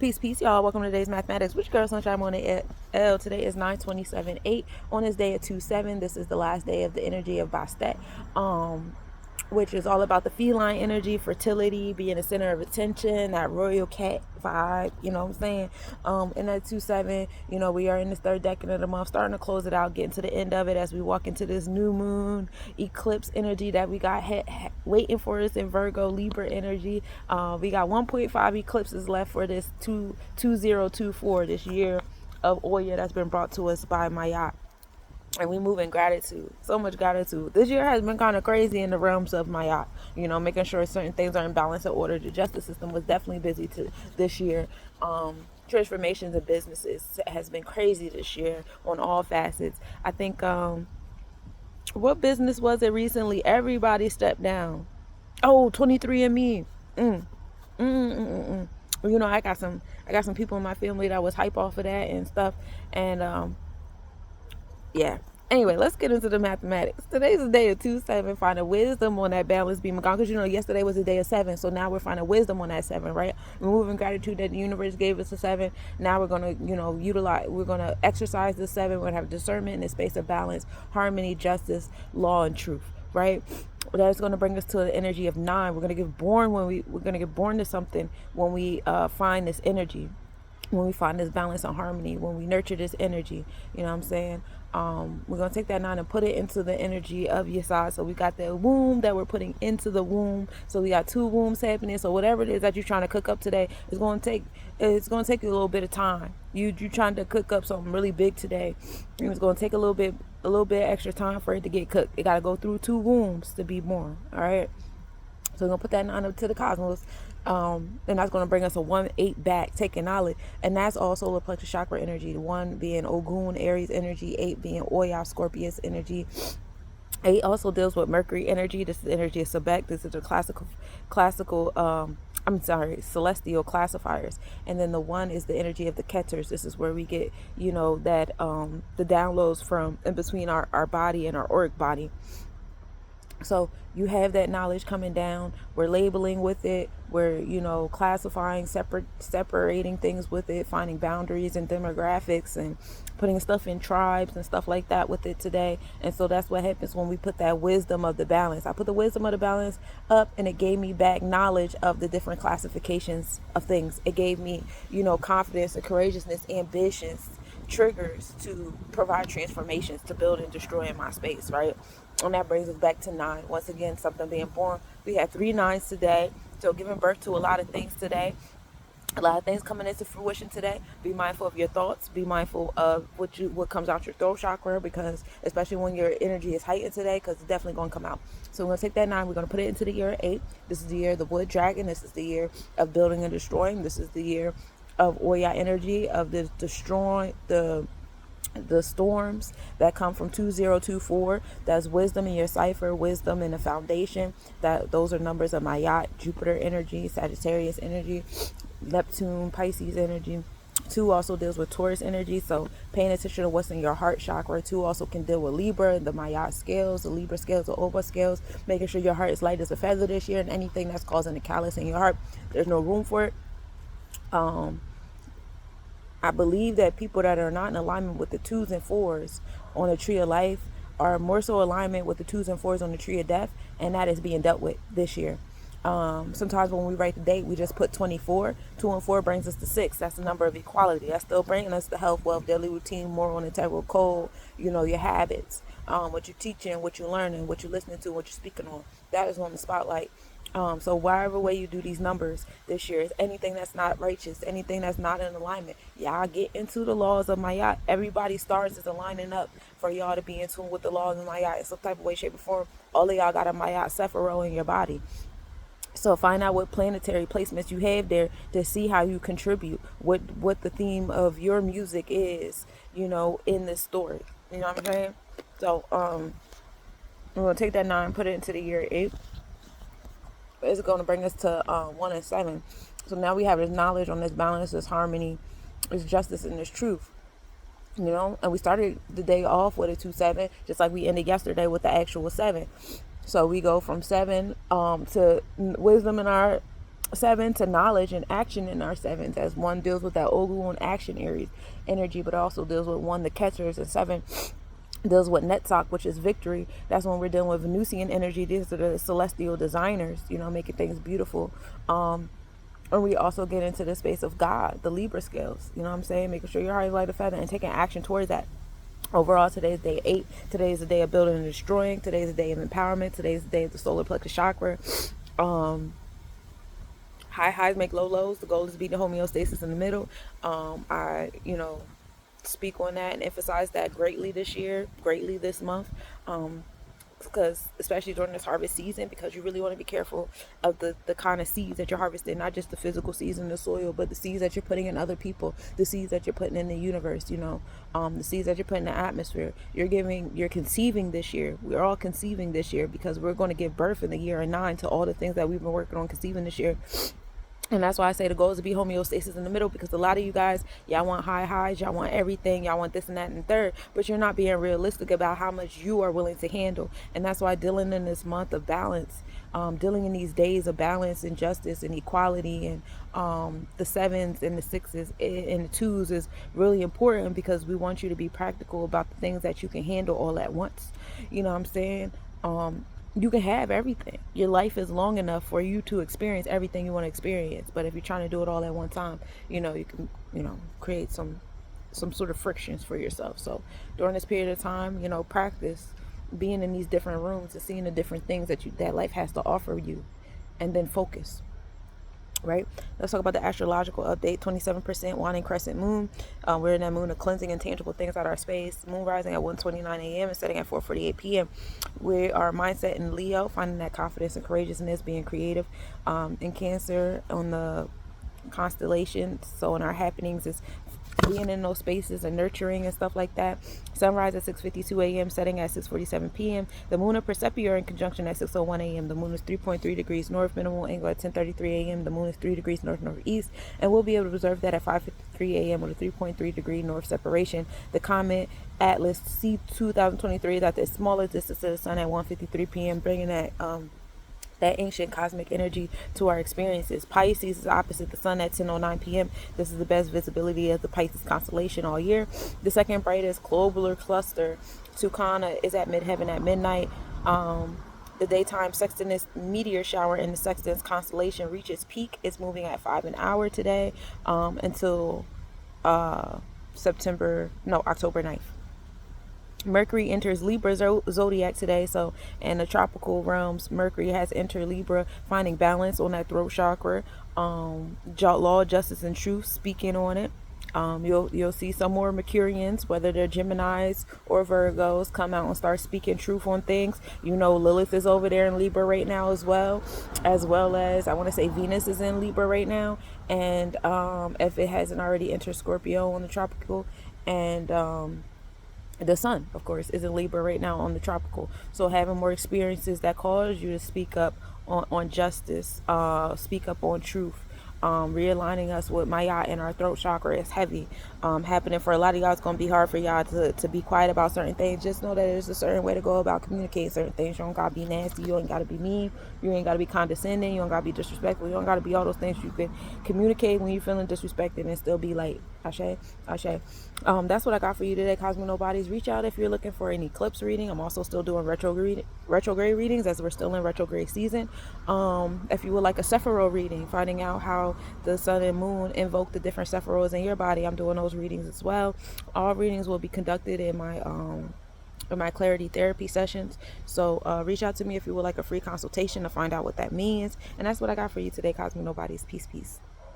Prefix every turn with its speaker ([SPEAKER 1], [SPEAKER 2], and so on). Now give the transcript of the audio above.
[SPEAKER 1] Peace, peace, y'all. Welcome to today's Mathematics. Which girl sunshine on the L? Today is 9/27/8. On this day of 2/7, this is the last day of the energy of Bastet, which is all about the feline energy, fertility, being the center of attention, that royal cat vibe, you know what I'm saying? In that 2/7, we are in this third decade of the month, starting to close it out, getting to the end of it as we walk into this new moon eclipse energy that we got waiting for us in Virgo, Libra energy. We got 1.5 eclipses left for this 2024, this year of Oya that's been brought to us by Mayat. And we move in gratitude, so much gratitude. This year has been kind of crazy in the realms of Mayat, making sure certain things are in balance and order. The justice system was definitely busy this year. Transformations in businesses has been crazy this year on all facets. I think, what business was it recently? Everybody stepped down. Oh, 23andMe. I got some people in my family that was hype off of that and stuff. And yeah. Anyway, let's get into the mathematics. Today's the day of 2/7, finding wisdom on that balance beam of God. Because yesterday was a day of 7, so now we're finding wisdom on that 7, right? Removing gratitude that the universe gave us a 7. Now we're gonna, we're gonna exercise the 7. We're gonna have discernment in the space of balance, harmony, justice, law, and truth, right? That's going to bring us to the energy of 9. We're going to get born we're going to get born to something when we find this energy, when we find this balance and harmony, when we nurture this energy. You know what I'm saying? We're going to take that 9 and put it into the energy of Yesod. So we got the womb that we're putting into the womb. So we got 2 wombs happening. So whatever it is that you're trying to cook up today, it's going to take you a little bit of time. You're trying to cook up something really big today. And it's going to take a little bit extra time for it to get cooked. It got to go through 2 wombs to be born. All right. So we're going to put that 9 up to the cosmos. And that's going to bring us a 1-8 back, taking knowledge. And that's all solar plexus chakra energy. The 1 being Ogun, Aries energy. 8 being Oya, Scorpius energy. 8 also deals with Mercury energy. This is the energy of Sebek. This is the celestial classifiers. And then the 1 is the energy of the Keters. This is where we get, that the downloads from in between our body and our auric body. So you have that knowledge coming down. We're labeling with it. We're, classifying, separating things with it, finding boundaries and demographics and putting stuff in tribes and stuff like that with it today. And so that's what happens when we put that wisdom of the balance. I put the wisdom of the balance up, and it gave me back knowledge of the different classifications of things. It gave me, confidence and courageousness, ambitions, triggers to provide transformations, to build and destroy in my space, right? And that brings us back to 9. Once again, something being born. We had 3 9s today. So giving birth to a lot of things today. A lot of things coming into fruition today. Be mindful of your thoughts. Be mindful of what comes out your throat chakra, because especially when your energy is heightened today, because it's definitely going to come out. So we're going to take that 9. We're going to put it into the year 8. This is the year of the wood dragon. This is the year of building and destroying. This is the year of Oya energy, of the destroying the storms that come from 2024. That's wisdom in your cipher, wisdom in the foundation. Those are numbers of Mayat, Jupiter energy, Sagittarius energy, Neptune, Pisces energy. 2 also deals with Taurus energy, so paying attention to what's in your heart chakra. 2 also can deal with Libra, the Mayat scales, the Libra scales, the Oba scales, making sure your heart is light as a feather this year, and anything that's causing a callus in your heart, there's no room for it. I believe that people that are not in alignment with the 2s and 4s on the tree of life are more so alignment with the 2s and 4s on the tree of death, and that is being dealt with this year. Sometimes when we write the date, we just put 24. 2 and 4 brings us to 6. That's the number of equality. That's still bringing us the health, wealth, daily routine, moral and integral code, your habits, what you're teaching, what you're learning, what you're listening to, what you're speaking on. That is on the spotlight. So whatever way you do these numbers this year, is anything that's not righteous, anything that's not in alignment, y'all get into the laws of Mayat. Everybody's stars is aligning up for y'all to be in tune with the laws of Mayat in some type of way, shape, or form. All of y'all got a Mayat Sephiro in your body. So find out what planetary placements you have there to see how you contribute, what the theme of your music is, in this story. You know what I'm saying? So I'm going to take that 9, put it into the year 8. It's going to bring us to 1 and 7. So now we have this knowledge on this balance, this harmony, this justice, and this truth. And we started the day off with a 2/7, just like we ended yesterday with the actual 7. So we go from 7 to wisdom in our seven to knowledge and action in our sevens, as one deals with that Ogu and action Aries energy, but also deals with one, the Ketchers, and seven deals with Netzach, which is victory. That's when we're dealing with Venusian energy. These are the celestial designers, making things beautiful. And we also get into the space of God, the Libra scales, you know what I'm saying? Making sure your heart is light a feather and taking action towards that. Overall, today is day 8. Today is the day of building and destroying. Today is the day of empowerment. Today is the day of the solar plexus chakra. High highs make low lows. The goal is to be the homeostasis in the middle. I speak on that and emphasize that greatly this year, greatly this month. Because especially during this harvest season, because you really want to be careful of the kind of seeds that you're harvesting, not just the physical seeds in the soil, but the seeds that you're putting in other people, the seeds that you're putting in the universe, the seeds that you're putting in the atmosphere. You're conceiving this year. We're all conceiving this year because we're going to give birth in the year of 9 to all the things that we've been working on conceiving this year. And that's why I say the goal is to be homeostasis in the middle, because a lot of you guys, y'all want high highs, y'all want everything, y'all want this and that and third, but you're not being realistic about how much you are willing to handle. And that's why dealing in this month of balance, dealing in these days of balance and justice and equality, and the sevens and the sixes and the twos is really important, because we want you to be practical about the things that you can handle all at once. You know what I'm saying? You can have everything. Your life is long enough for you to experience everything you want to experience. But if you're trying to do it all at one time, you can, create some sort of frictions for yourself. So during this period of time, practice being in these different rooms and seeing the different things that life has to offer you, and then focus. Right, let's talk about the astrological update. 27% waning crescent moon. We're in that moon of cleansing intangible things out of our space. Moon rising at 1:29 a.m. and setting at 4:48 p.m. We are mindset in Leo, finding that confidence and courageousness, being creative. In Cancer on the constellations, so in our happenings is being in those spaces and nurturing and stuff like that. Sunrise at 6:52 a.m., setting at 6:47 p.m. The moon of Persepi are in conjunction at 6:01 a.m. The moon is 3.3 degrees north, minimal angle at 10:33 a.m. The moon is 3 degrees north northeast, and we'll be able to observe that at 5:53 a.m. with a 3.3 degree north separation. The comet Atlas C 2023 is at the smallest distance to the sun at 1:53 p.m., bringing that ancient cosmic energy to our experiences. Pisces is opposite the sun at 10:09 p.m. This is the best visibility of the Pisces constellation all year. The second brightest globular cluster, Tucana, is at midheaven at midnight. The daytime Sextinus meteor shower in the Sextinus constellation reaches peak. It's moving at 5 an hour today, until October 9th. Mercury enters Libra zodiac today. So in the tropical realms, Mercury has entered Libra, finding balance on that throat chakra. Law, justice, and truth, speaking on it. You'll see some more Mercurians, whether they're Geminis or Virgos, come out and start speaking truth on things. Lilith is over there in Libra right now as well as I want to say Venus is in Libra right now, and if it hasn't already entered Scorpio on the tropical, and the sun, of course, is in Libra right now on the tropical. So having more experiences that cause you to speak up on justice, speak up on truth, realigning us with Maya and our throat chakra is heavy. Happening for a lot of y'all. It's going to be hard for y'all to be quiet about certain things. Just know that there's a certain way to go about communicating certain things. You don't got to be nasty. You ain't got to be mean. You ain't got to be condescending. You don't got to be disrespectful. You don't got to be all those things. You can communicate when you're feeling disrespected and still be like, Ashe, Ashe. That's what I got for you today, Cosmic Nobodies. Reach out if you're looking for an eclipse reading. I'm also still doing retrograde readings, as we're still in retrograde season. If you would like a Sephiroth reading, finding out how the sun and moon invoke the different Sephiroths in your body, I'm doing those readings as well. All readings will be conducted in my clarity therapy sessions. So reach out to me if you would like a free consultation to find out what that means. And that's what I got for you today, Cosmic Nobodies. Peace, peace.